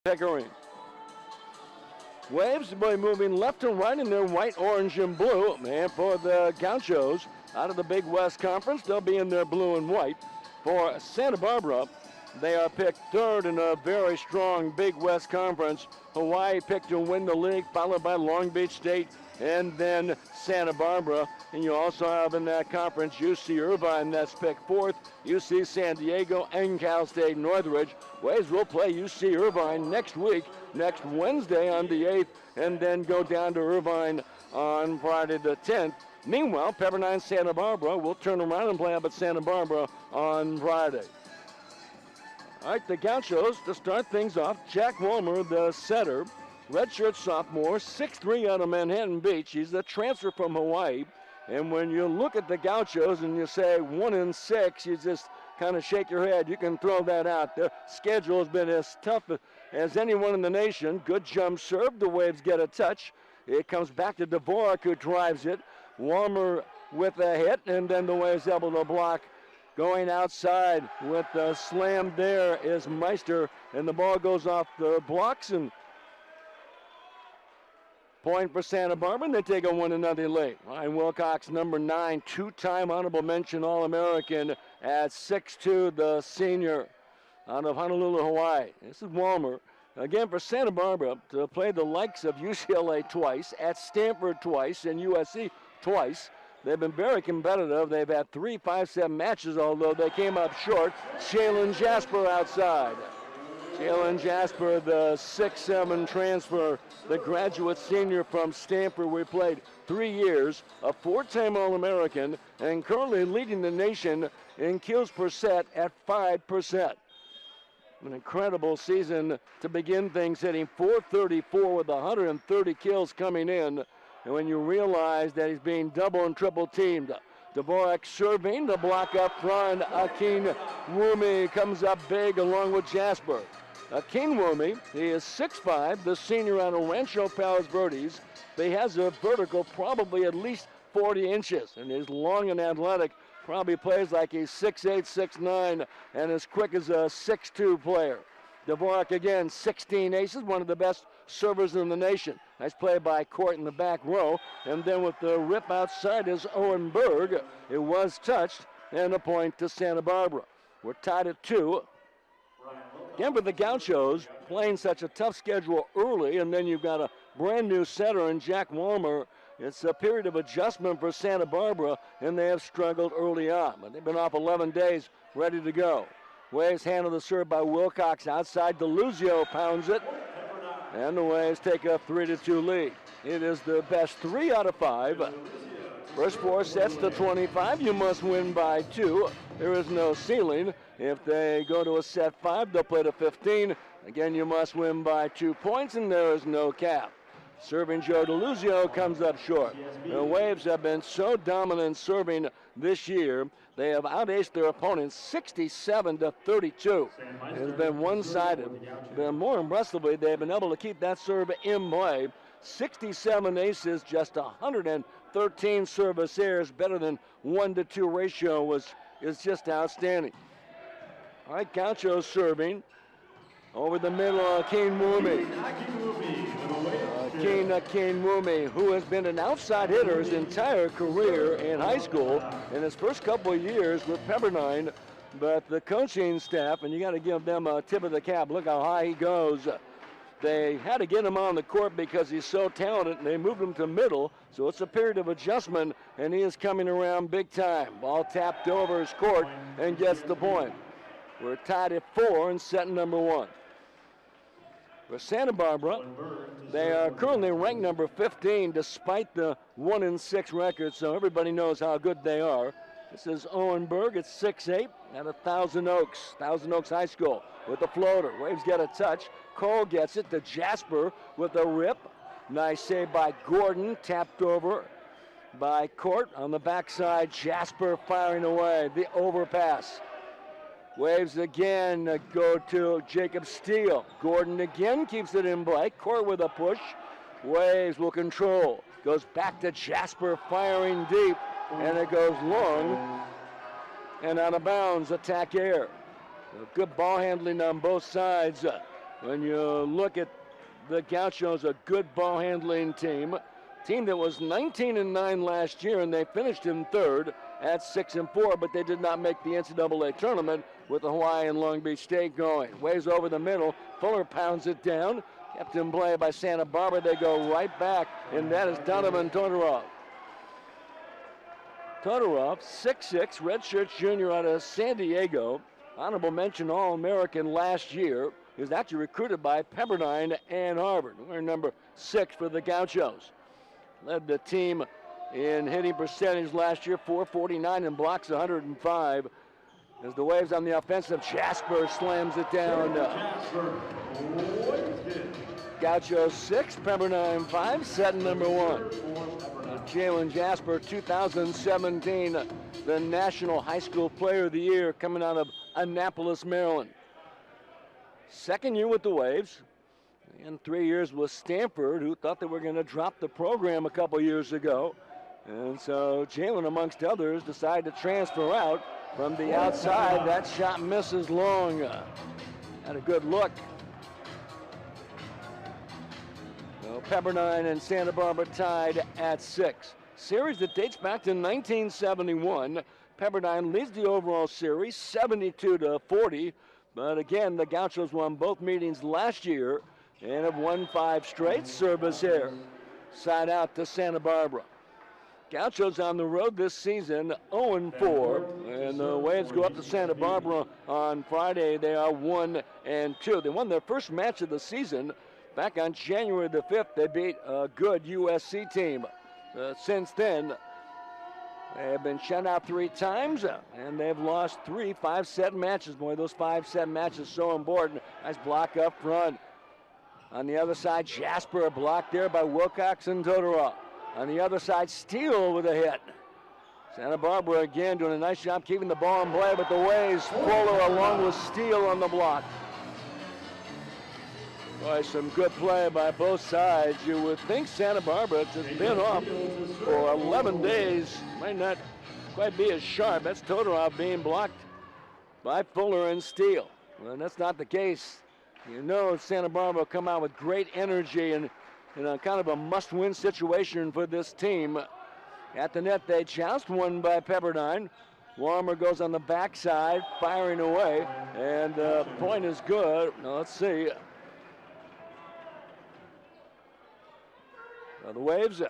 Pickering. Waves will be moving left and right in their white, orange, and blue. And for the Gauchos, out of the Big West Conference, they'll be in their blue and white. For Santa Barbara, they are picked third in a very strong Big West Conference. Hawaii picked to win the league, followed by Long Beach State and then Santa Barbara. And you also have in that conference UC Irvine, that's picked fourth, UC San Diego, and Cal State Northridge. Waves will play UC Irvine next week, next Wednesday on the 8th, and then go down to Irvine on Friday the 10th. Meanwhile, Pepperdine Santa Barbara will turn around and play up at Santa Barbara on Friday. All right, the Gauchos, to start things off, Jack Walmer, the setter, redshirt sophomore, 6'3" out of Manhattan Beach. He's a transfer from Hawaii. And when you look at the Gauchos and you say 1-6, you just kind of shake your head. You can throw that out. Their schedule has been as tough as anyone in the nation. Good jump serve. The Waves get a touch. It comes back to Dvorak, who drives it. Walmer with a hit, and then the Waves able to block. Going outside with the slam there is Meister, and the ball goes off the blocks, and point for Santa Barbara, and they take a 1-0 lead. Ryan Wilcox, number 9, two-time honorable mention All-American at 6'2", the senior out of Honolulu, Hawaii. This is Walmer. Again, for Santa Barbara, to play the likes of UCLA twice, at Stanford twice, and USC twice. They've been very competitive. They've had 3 5-7 matches, although they came up short. Shaylin Jasper outside. Shaylin Jasper, the 6'7" transfer, the graduate senior from Stanford. We played 3 years, a 4-time All-American, and currently leading the nation in kills per set at 5%. An incredible season to begin things, hitting .434 with 130 kills coming in. And when you realize that he's being double and triple teamed, Dvorak serving the block up front. Akin Wumi comes up big along with Jasper. Akin Wumi, he is 6'5", the senior out of Rancho Palos Verdes. He has a vertical probably at least 40 inches, and he's long and athletic. Probably plays like he's 6'8", 6'9", and as quick as a 6'2" player. Dvorak again, 16 aces, one of the best servers in the nation. Nice play by Court in the back row. And then with the rip outside is Owen Berg. It was touched, and a point to Santa Barbara. We're tied at 2. Again, for the Gauchos, playing such a tough schedule early, and then you've got a brand new setter in Jack Walmer. It's a period of adjustment for Santa Barbara, and they have struggled early on. But they've been off 11 days, ready to go. Waves handle the serve by Wilcox outside. DeLuzio pounds it, and the Waves take a 3-2 lead. It is the best 3 out of 5. First 4 sets to 25. You must win by 2. There is no ceiling. If they go to a set 5, they'll play to 15. Again, you must win by 2 points, and there is no cap. Serving Joe DeLuzio comes up short. The Waves have been so dominant serving this year. They have outaced their opponents 67-32. It has been one-sided. But more impressively, they've been able to keep that serve in play. 67 aces, just 113 service errors, better than 1-to-2 ratio is just outstanding. All right, Gauchos serving. Over the middle, Akin Wumi. Akin Wumi, who has been an outside hitter his entire career in high school, in his first couple of years with Pepperdine. But the coaching staff, and you got to give them a tip of the cap, look how high he goes. They had to get him on the court because he's so talented, and they moved him to middle, so it's a period of adjustment, and he is coming around big time. Ball tapped over his court and gets the point. We're tied at 4 in set number 1. For Santa Barbara, they are currently ranked number 15 despite the 1-6 record, so everybody knows how good they are. This is Owen Berg at 6'8", at Thousand Oaks High School with the floater. Waves get a touch. Cole gets it to Jasper with a rip. Nice save by Gordon, tapped over by Court on the backside. Jasper firing away, the overpass. Waves again go to Jacob Steele. Gordon again keeps it in play. Court with a push. Waves will control. Goes back to Jasper firing deep. And it goes long and out of bounds. Attack air. Good ball handling on both sides. when you look at the Gauchos, a good ball handling team that was 19-9 last year, and they finished in third at 6-4, but they did not make the NCAA tournament with the Hawaii and Long Beach State going. Waves over the middle. Fuller pounds it down. Kept in play by Santa Barbara. They go right back, and that is Donovan Todorov. Todorov, 6'6", redshirt junior out of San Diego. Honorable mention All-American last year. He was actually recruited by Pepperdine and Harvard. We're number 6 for the Gauchos. Led the team in hitting percentage last year, .449, and blocks 105. As the Waves on the offensive, Jasper slams it down. Gauchos 6, Pepperdine 5, set number 1. Jalen Jasper, 2017, the National High School Player of the Year, coming out of Annapolis, Maryland. Second year with the Waves, and 3 years with Stanford, who thought they were going to drop the program a couple years ago. And so Jalen, amongst others, decided to transfer out from the outside. That shot misses long. Had a good look. So Pepperdine and Santa Barbara tied at 6. Series that dates back to 1971. Pepperdine leads the overall series 72-40. But again, the Gauchos won both meetings last year and have won 5 straight. Service here. Side out to Santa Barbara. Gauchos on the road this season 0-4. And the Waves go up to Santa Barbara on Friday. They are 1-2. They won their first match of the season back on January the 5th. They beat a good USC team. Since then, they have been shut out 3 times, and they've lost 3 5-set matches. Boy, those 5-set matches so important. Nice block up front. On the other side, Jasper blocked there by Wilcox and Todorov. On the other side, Steele with a hit. Santa Barbara again doing a nice job keeping the ball in play, but the Waves, Fuller along with Steele on the block. Boy, some good play by both sides. You would think Santa Barbara has been off for 11 days. Might not quite be as sharp. That's Todorov being blocked by Fuller and Steele. Well, that's not the case. You know Santa Barbara will come out with great energy and kind of a must-win situation for this team. At the net, they joust, one by Pepperdine. Warmer goes on the backside, firing away, and the point is good. Now, let's see. Now the Waves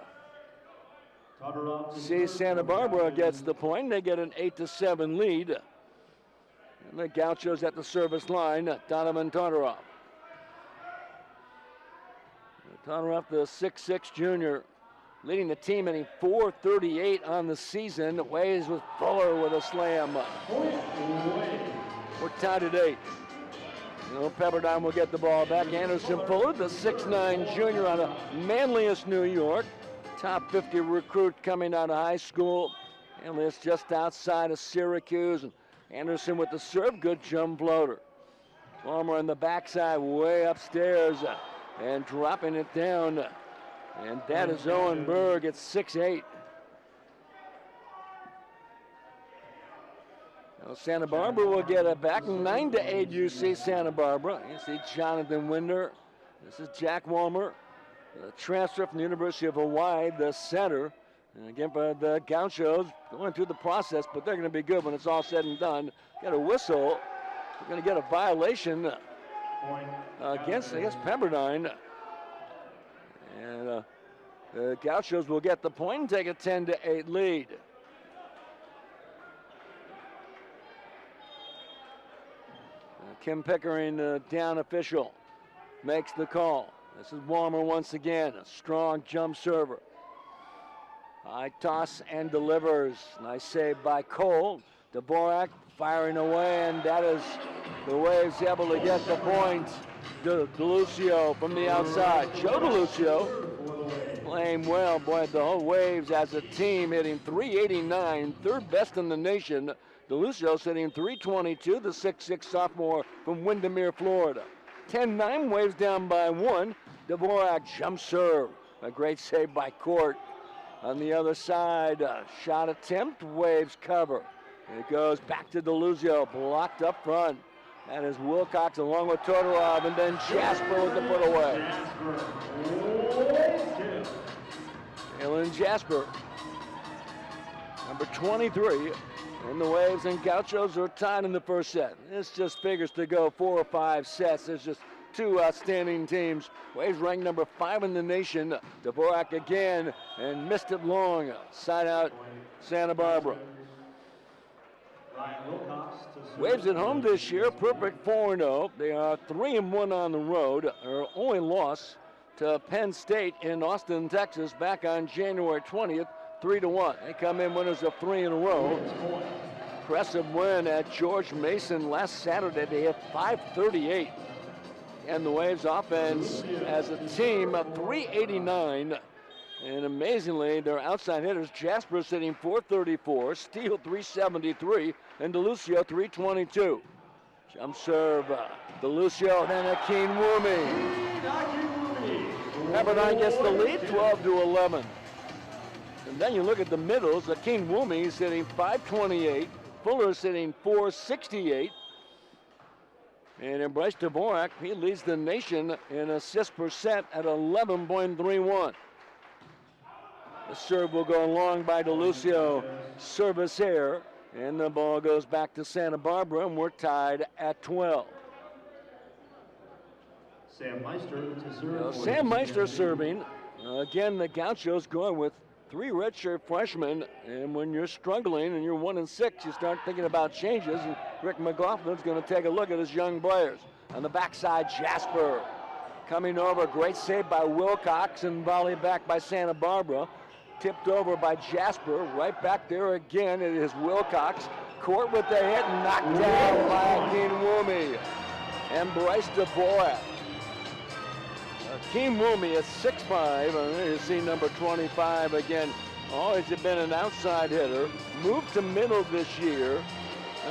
see Santa Barbara gets the point. They get an 8-7 lead. And the Gauchos at the service line, Donovan Todorov. Todorov, the 6'6 junior, leading the team, hitting .438 on the season. Waves with Fuller with a slam. We're tied at 8. Pepperdine will get the ball back. Anderson Fuller, the 6'9 junior out of Manlius, New York. Top 50 recruit coming out of high school. Manlius just outside of Syracuse. And Anderson with the serve, good jump floater. Palmer on the backside, way upstairs, and dropping it down. And that is Owen Berg at 6'8". Santa Barbara will get it back, 9-8 UC Santa Barbara. You see Jonathan Winder. This is Jack Walmer, the transfer from the University of Hawaii, the center. And again, for the Gauchos, going through the process, but they're going to be good when it's all said and done. Got a whistle. They're going to get a violation against Pepperdine. And the Gauchos will get the point and take a 10-8 lead. Kim Pickering, the down official, makes the call. This is Walmer once again, a strong jump server. High toss and delivers. Nice save by Cole. Dvorak firing away, and that is the Waves able to get the point. DeLucio from the outside. Joe DeLucio playing well. Boy, the whole Waves as a team hitting .389, third best in the nation. DeLucio hitting .322, the 6'6 sophomore from Windermere, Florida. 10-9, Waves down by 1. Dvorak jump serve. A great save by Court. On the other side, shot attempt, Waves cover. And it goes back to DeLucio, blocked up front. That is Wilcox along with Todorov, and then Jasper with the put away. Jalen Jasper, number 23. And the Waves and Gauchos are tied in the first set. This just figures to go 4 or 5 sets. There's just two outstanding teams. Waves ranked number 5 in the nation. Dvorak again, and missed it long. Side out Santa Barbara. Waves at home this year, perfect 4-0. They are 3-1 on the road. Their only loss to Penn State in Austin, Texas, back on January 20th, 3-1. They come in winners of 3 in a row. Impressive win at George Mason last Saturday. They hit .538. And the Waves offense as a team of .389. And amazingly, their outside hitters, Jasper's hitting .434, Steele .373, and DeLucio .322. Jump serve, DeLucio, then Akin Wumi. Pepperdine gets the lead, 12-11. And then you look at the middles, Akin Wumi is hitting .528, Fuller's hitting .468. And Bryce Dvorak, he leads the nation in assists per set at 11.31. The serve will go long by DeLucio, service air, and the ball goes back to Santa Barbara, and we're tied at 12. Sam Meister to serve. Sam Meister serving. Again, the Gauchos going with 3 redshirt freshmen, and when you're struggling and you're 1-6, you start thinking about changes, and Rick McLaughlin's going to take a look at his young players. On the backside, Jasper coming over, great save by Wilcox, and volley back by Santa Barbara. Tipped over by Jasper, right back there again. It is Wilcox, court with the hit, knocked down by Akin Wumi and Bryce Dvorak. Akin Wumi is 6'5", and you see number 25 again. Always been an outside hitter. Moved to middle this year.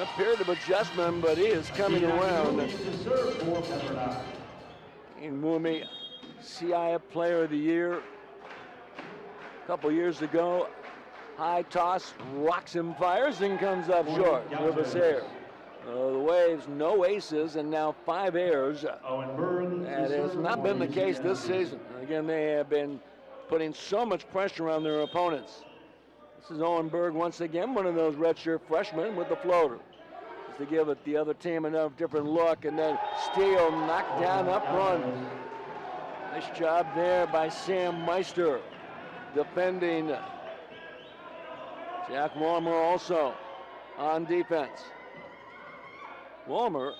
A period of adjustment, but he is coming around. Akin Wumi, CIF Player of the Year. A couple years ago, high toss, rocks and fires, and comes up short. Service air. The Waves, no aces, and now 5 airs. That has not been the case this season. Again, they have been putting so much pressure on their opponents. This is Owen Berg once again, one of those redshirt freshmen with the floater. Just to give it the other team another different look, and then Steele knocked down up front. Nice job there by Sam Meister. Defending. Jack Walmer also on defense. Walmer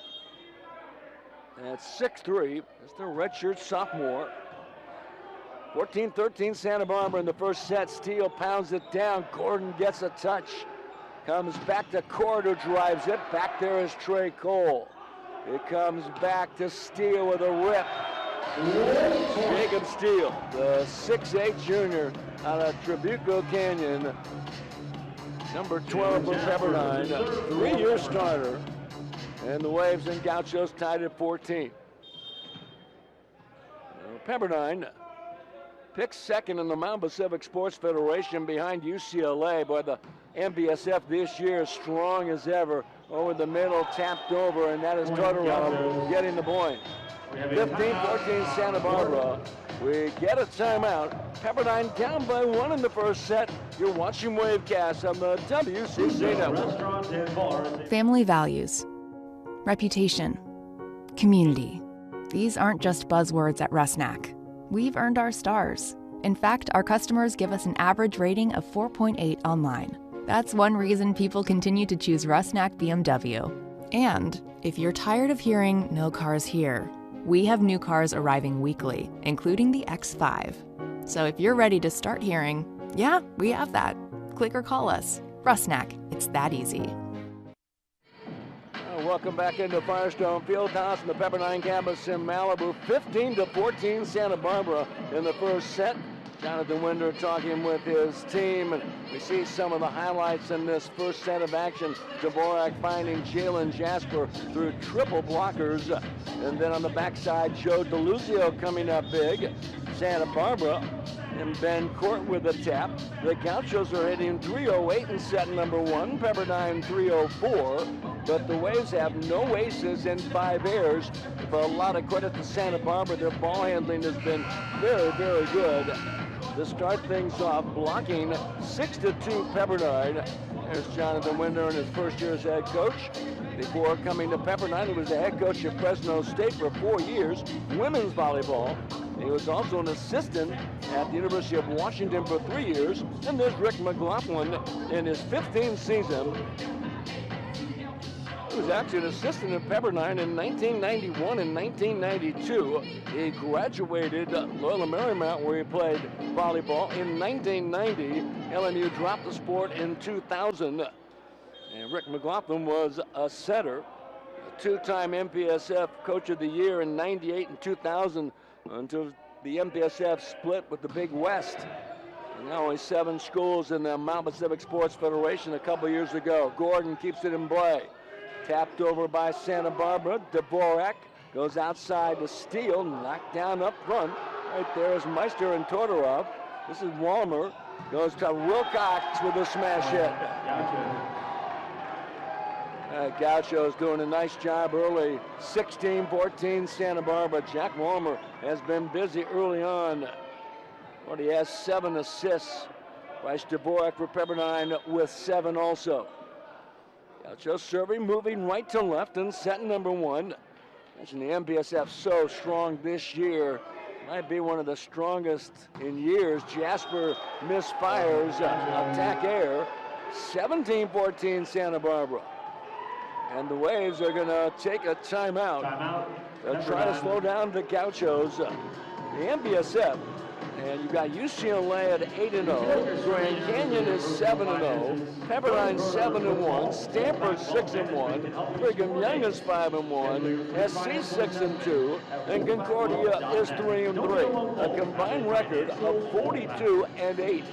at 6'3", is the redshirt sophomore. 14-13 Santa Barbara in the first set. Steele pounds it down. Gordon gets a touch. Comes back to Corder, drives it. Back there is Trey Cole. It comes back to Steele with a rip. Jacob Steele, the 6'8" junior out of Trabuco Canyon. Number 12 for Pepperdine, 3-year starter. And the Waves and Gauchos tied at 14. Pepperdine picks second in the Mountain Pacific Sports Federation behind UCLA. But the MVSF this year is strong as ever. Over the middle, tapped over, and that is Todorov getting the point. 15-14 Santa Barbara. We get a timeout. Pepperdine down by 1 in the first set. You're watching Wavecast on the WCC Network. Family values, reputation, community. These aren't just buzzwords at Rusnak. We've earned our stars. In fact, our customers give us an average rating of 4.8 online. That's one reason people continue to choose Rusnak BMW. And if you're tired of hearing "no cars here," we have new cars arriving weekly, including the X5. So if you're ready to start hearing, yeah, we have that, click or call us. Rusnak, it's that easy. Welcome back into Firestone Fieldhouse in the Pepperdine campus in Malibu. 15-14 Santa Barbara in the first set. Jonathan Winder talking with his team, and we see some of the highlights in this first set of action. Dvorak finding Jalen Jasper through triple blockers, and then on the backside, Joe DeLucio coming up big. Santa Barbara and Ben Court with a tap. The Gauchos are hitting 308 in set number 1, Pepperdine 304, but the Waves have no aces and 5 errors. With a lot of credit to Santa Barbara, their ball handling has been very, very good. To start things off, blocking 6-2 Pepperdine. There's Jonathan Winder in his first year as head coach. Before coming to Pepperdine, he was the head coach at Fresno State for 4 years, women's volleyball. He was also an assistant at the University of Washington for 3 years. And there's Rick McLaughlin in his 15th season. He was actually an assistant at Pepperdine in 1991 and 1992. He graduated Loyola Marymount, where he played volleyball in 1990. LMU dropped the sport in 2000. And Rick McLaughlin was a setter, a 2-time MPSF Coach of the Year in 98 and 2000 until the MPSF split with the Big West. And now only 7 schools in the Mount Pacific Sports Federation a couple years ago. Gordon keeps it in play. Tapped over by Santa Barbara. Dvorak goes outside to steal, knocked down up front. Right there is Meister and Todorov. This is Walmer. Goes to Wilcox with a smash hit. Gaucho's doing a nice job early. 16-14 Santa Barbara. Jack Walmer has been busy early on. Already has 7 assists. Bryce Dvorak for Pepperdine with 7 also. Gaucho serving, moving right to left in set number 1. Mentioned the MPSF so strong this year. Might be one of the strongest in years. Jasper misfires, attack air. 17-14 Santa Barbara. And the Waves are going to take a timeout. They'll try to slow down the Gauchos. The MPSF, and you've got UCLA at 8-0. Grand Canyon is 7-0. Pepperdine 7-1. Stanford 6-1. Brigham Young is 5-1. SC 6-2. And Concordia is 3-3. A combined record of 42-8.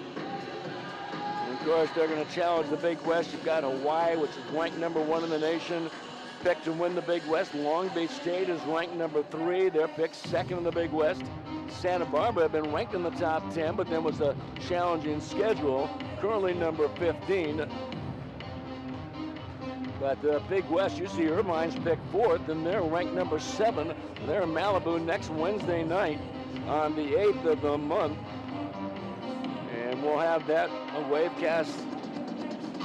Of course, they're going to challenge the Big West. You've got Hawaii, which is ranked number 1 in the nation, picked to win the Big West. Long Beach State is ranked number 3. They're picked 2nd in the Big West. Santa Barbara have been ranked in the top 10, but then was a challenging schedule. Currently number 15. But the Big West, UC Irvine's picked 4th, and they're ranked number 7. They're in Malibu next Wednesday night on the 8th of the month. And we'll have that a Wavecast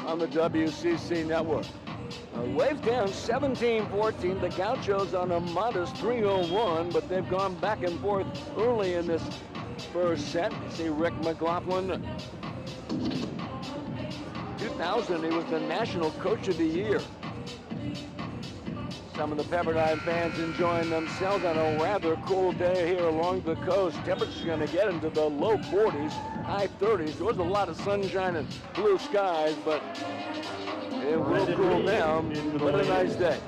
on the WCC network. Wave down 17-14. The Gauchos on a modest 3-0-1, but they've gone back and forth early in this first set. You see Rick McLaughlin. 2000, he was the National Coach of the Year. Some of the Pepperdine fans enjoying themselves on a rather cool day here along the coast. Temperatures are going to get into the low 40s, high 30s. There was a lot of sunshine and blue skies, but it will cool down. What a nice day.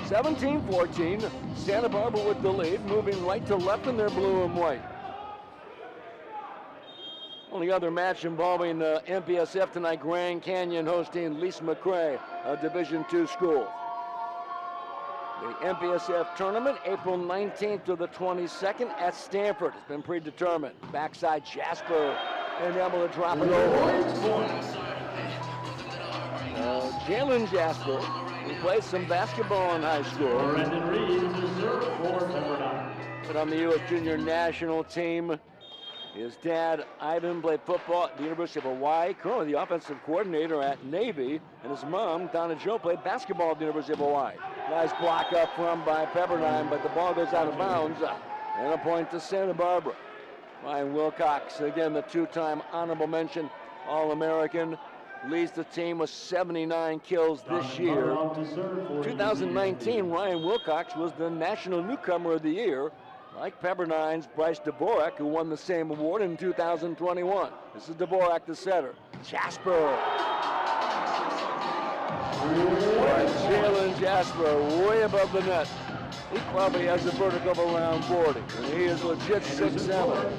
17-14, Santa Barbara with the lead, moving right to left in their blue and white. Only other match involving the MPSF tonight, Grand Canyon hosting Lise McRae, a Division II school. The MPSF tournament, April 19th to the 22nd at Stanford. It's been predetermined. Backside Jasper and able to drop it over. Jalen Jasper, who played some basketball in high school. But on the U.S. Junior National Team. His dad, Ivan, played football at the University of Hawaii, currently the offensive coordinator at Navy, and his mom, Donna Jo, played basketball at the University of Hawaii. Nice block up front by Pepperdine, but the ball goes out of bounds, and a point to Santa Barbara. Ryan Wilcox, again, the 2-time honorable mention All-American, leads the team with 79 kills this year. 2019, Ryan Wilcox was the National Newcomer of the Year, like Pepperdine's Bryce Dvorak, who won the same award in 2021. This is Dvorak, the setter. Jasper. Jalen Jasper, way above the net. He probably has a vertical of around 40, and he is legit 6'7".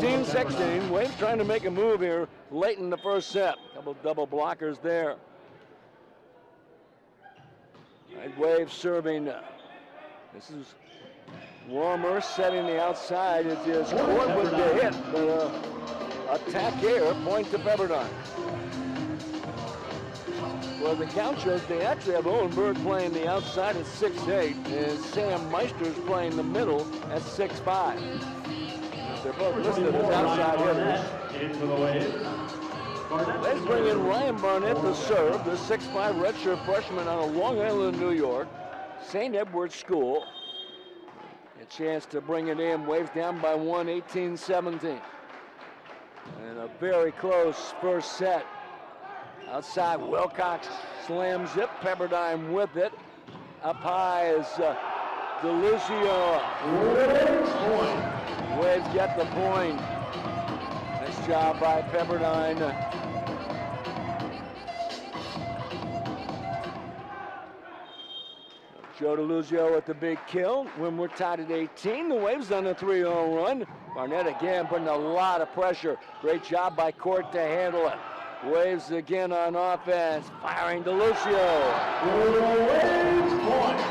18-16, Waves trying to make a move here late in the first set. Couple double blockers there. Waves serving. This is Warmer setting the outside. It is Court with the hit. Attack here, point to Pepperdine. Well, the Gauchos, they actually have Owen Berg playing the outside at 6'8", and Sam Meister's playing the middle at 6'5". They're both listed as outside hitters. Let's bring in Ryan Barnett to serve, the 6'5" redshirt freshman out of Long Island, New York, St. Edward's School. A chance to bring it in, waves down by 1, 18-17. And a very close first set. Outside, Wilcox slams it, Pepperdine with it. Up high is DeLucio. Waves get the point. Nice job by Pepperdine. Joe DeLuzio with the big kill. When we're tied at 18, the Waves on a 3-0 run. Barnett again putting a lot of pressure. Great job by Court to handle it. Waves again on offense, firing DeLucio.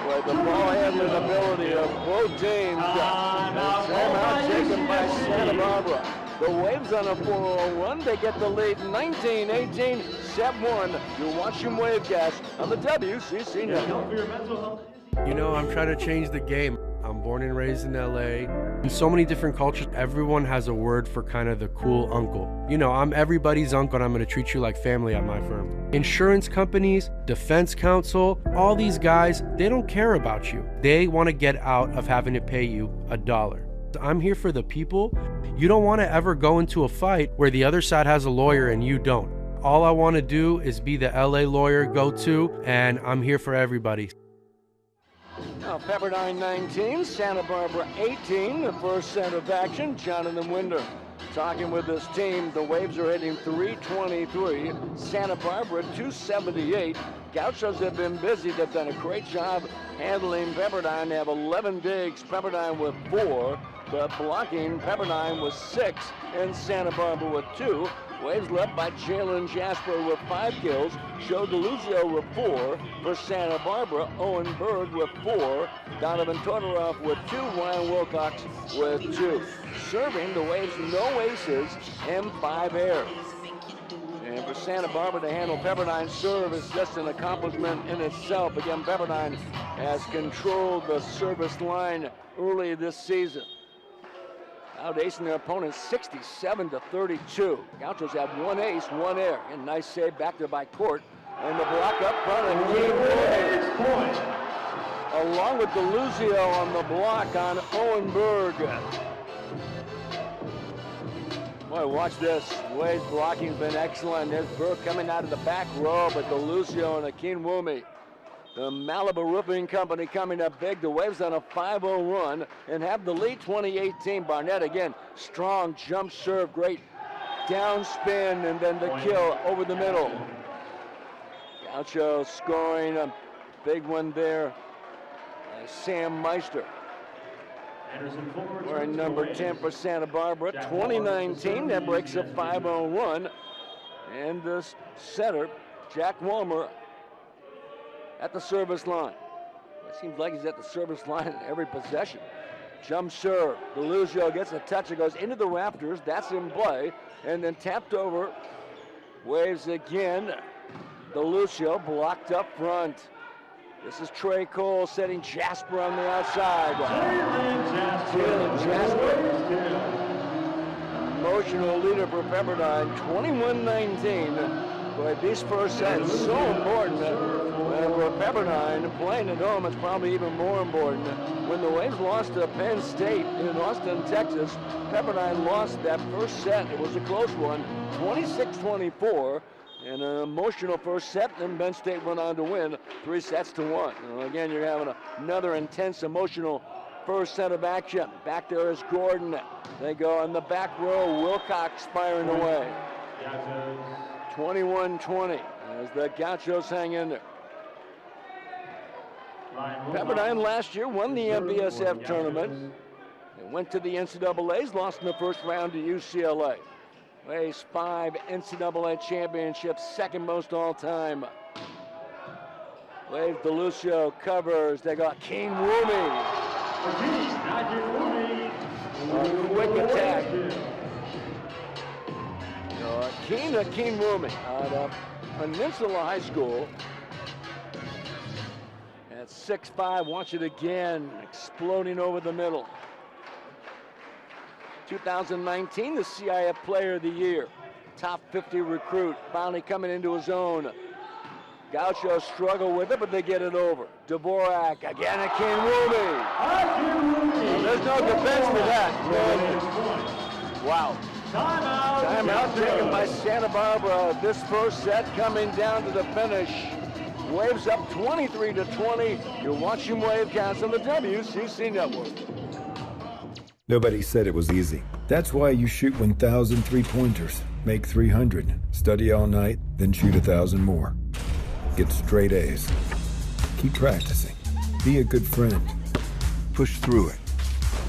With the ball handling ability of both teams. Somehow taken by Santa Barbara. The Waves on a 4-0 run. They get the lead 19-18, set 1. You're watching Wavecast on the WCC Network. You know, I'm trying to change the game. I'm born and raised in LA. In so many different cultures, everyone has a word for kind of the cool uncle. You know, I'm everybody's uncle and I'm gonna treat you like family at my firm. Insurance companies, defense counsel, all these guys, they don't care about you. They wanna get out of having to pay you $1. I'm here for the people. You don't wanna ever go into a fight where the other side has a lawyer and you don't. All I wanna do is be the LA lawyer go-to, and I'm here for everybody. Now Pepperdine 19, Santa Barbara 18, the first set of action. Jonathan Winder talking with his team. The Waves are hitting 323, Santa Barbara 278. Gauchos have been busy. They've done a great job handling Pepperdine. They have 11 digs, Pepperdine with 4, but blocking Pepperdine with 6 and Santa Barbara with 2. Waves led by Jalen Jasper with 5 kills. Joe DeLuzio with 4. For Santa Barbara, Owen Berg with 4. Donovan Todorov with 2. Ryan Wilcox with 2. Serving, the Waves no aces and 5 errors. And for Santa Barbara to handle Pepperdine's serve is just an accomplishment in itself. Again, Pepperdine has controlled the service line early this season. Outacing their opponents 67-32. Gauchos have 1 ace, 1 error. And nice save back there by Court. And the block up front of point. Along with DeLuzio on the block on Owen Berg. Boy, watch this. Wade's blocking's been excellent. There's Berg coming out of the back row, but DeLuzio and Akin Wumi. The Malibu Roofing Company coming up big. The Waves on a 5-0 run and have the lead 2018. Barnett again, strong jump serve, great down spin, and then the kill over the middle. Gaucho scoring a big one there. Sam Meister. Wearing number 10 for Santa Barbara. 2019, that breaks a 5-0 run. And the setter, Jack Walmer, at the service line. It seems like he's at the service line in every possession. Jump serve. DeLuzio gets a touch. It goes into the rafters. That's in play. And then tapped over. Waves again. DeLuzio blocked up front. This is Trey Cole setting Jasper on the outside. Jalen Jasper. Emotional leader for Pepperdine. 21-19. Boy, these first sets so important. For Pepperdine, playing at home, it's probably even more important. When the Waves lost to Penn State in Austin, Texas, Pepperdine lost that first set. It was a close one, 26-24. And an emotional first set, then Penn State went on to win 3-1. And again, you're having another intense, emotional first set of action. Back there is Gordon. They go on the back row, Wilcox firing away. 21-20 as the Gauchos hang in there. Pepperdine last year won the MVSF tournament. They went to the NCAAs, lost in the first round to UCLA. Waves 5 NCAA championships, second most all time. Waves DeLuzio covers. They got King Wumi. Quick attack. Keen Woomy out of Peninsula High School. At 6'5", watch it again, exploding over the middle. 2019, the CIF Player of the Year. Top 50 recruit, finally coming into his own. Gauchos struggle with it, but they get it over. Dvorak, again a Keen Woomy. There's no defense for that. Wow. Timeout taken by Santa Barbara. This first set coming down to the finish. Waves up 23-20. You're watching Wavecast on the WCC Network. Nobody said it was easy. That's why you shoot 1,000 3-pointers, make 300, study all night, then shoot 1,000 more. Get straight A's. Keep practicing. Be a good friend. Push through it.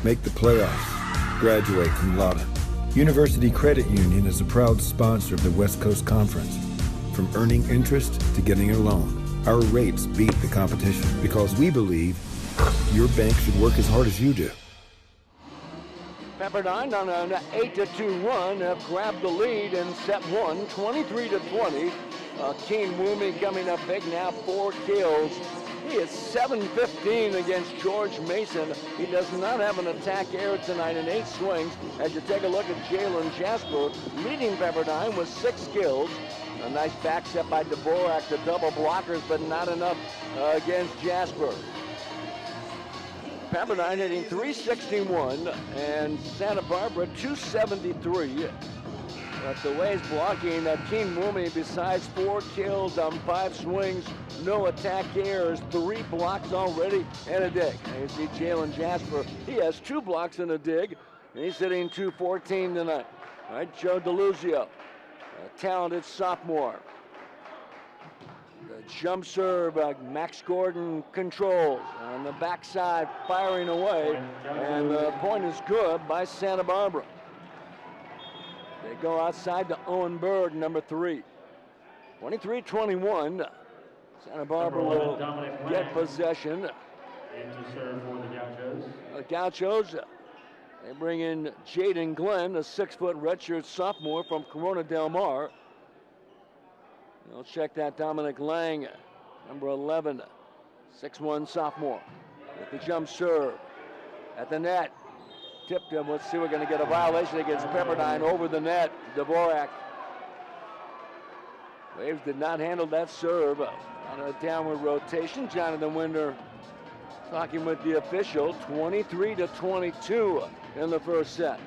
Make the playoffs. Graduate cum laude. University Credit Union is a proud sponsor of the West Coast Conference. From earning interest to getting a loan, our rates beat the competition because we believe your bank should work as hard as you do. Pepperdine on an 8-2 run have grabbed the lead in set one, 23-20. Keen Woomy coming up big now, 4 kills. He is 7-15 against George Mason. He does not have an attack error tonight in 8 swings. As you take a look at Jalen Jasper, leading Pepperdine with 6 kills. A nice back set by Dvorak, the double blockers, but not enough against Jasper. Pepperdine hitting 361 and Santa Barbara 273. But the way he's blocking, Keen Woomy, besides 4 kills on 5 swings, no attack errors, 3 blocks already, and a dig. And you see Jalen Jasper, he has 2 blocks and a dig, and he's hitting 214 tonight. All right, Joe DeLuzio, a talented sophomore. The jump serve, Max Gordon controls on the backside, firing away, and the point is good by Santa Barbara. They go outside to Owen Berg, number 3. 23-21. Santa Barbara will get possession. And to serve for the Gauchos. Gauchos, they bring in Jaden Glenn, a 6-foot redshirt sophomore from Corona Del Mar. They'll check that Dominic Lang, number 11, 6'1" sophomore, with the jump serve at the net. Tipped him. Let's see, we're going to get a violation against Pepperdine over the net. Dvorak. Waves did not handle that serve on a downward rotation. Jonathan Winder talking with the official. 23-22 in the first set.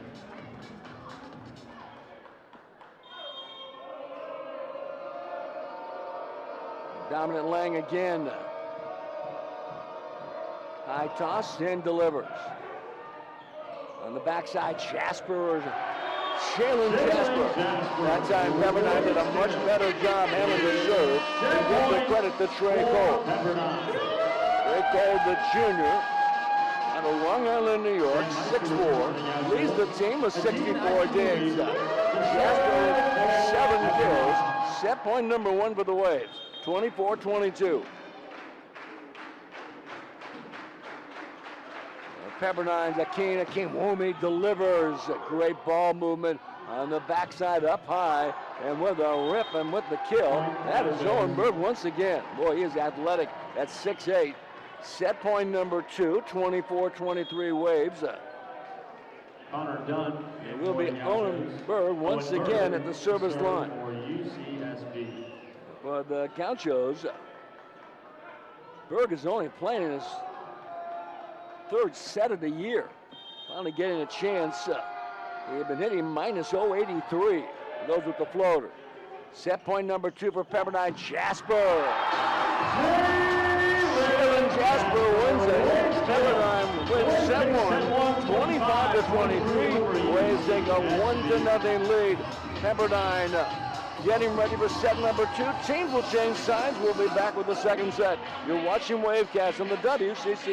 Dominant Lang again. High toss and delivers. On the backside, Jalen Jasper. That time Pepperdine did a much better job handling the serve. And give the credit to Trey Cole. Trey Cole, the junior, out of Long Island, New York, 6'4", leads the team with 64 digs. Jasper with 7 kills. Set point number 1 for the Waves. 24-22. Pepperdine's Keen Woomy delivers a great ball movement on the backside up high, and with a rip and with the kill, that is Owen Berg once again. Boy, he is athletic at 6'8". Set point number 2, 24-23 Waves. Connor Dunn. It will be Owen Berg once again at the service line. For UCSB. For the Gauchos, Berg is only playing in his 3rd set of the year. Finally getting a chance. He had been hitting minus 083. Those with the floater. Set point number 2 for Pepperdine. Jasper. Jalen Jasper wins it. Pepperdine wins set 1, 25-23. Waves take a 1-0 lead. Pepperdine getting ready for set number 2. Teams will change sides. We'll be back with the second set. You're watching Wavecast on the WCC.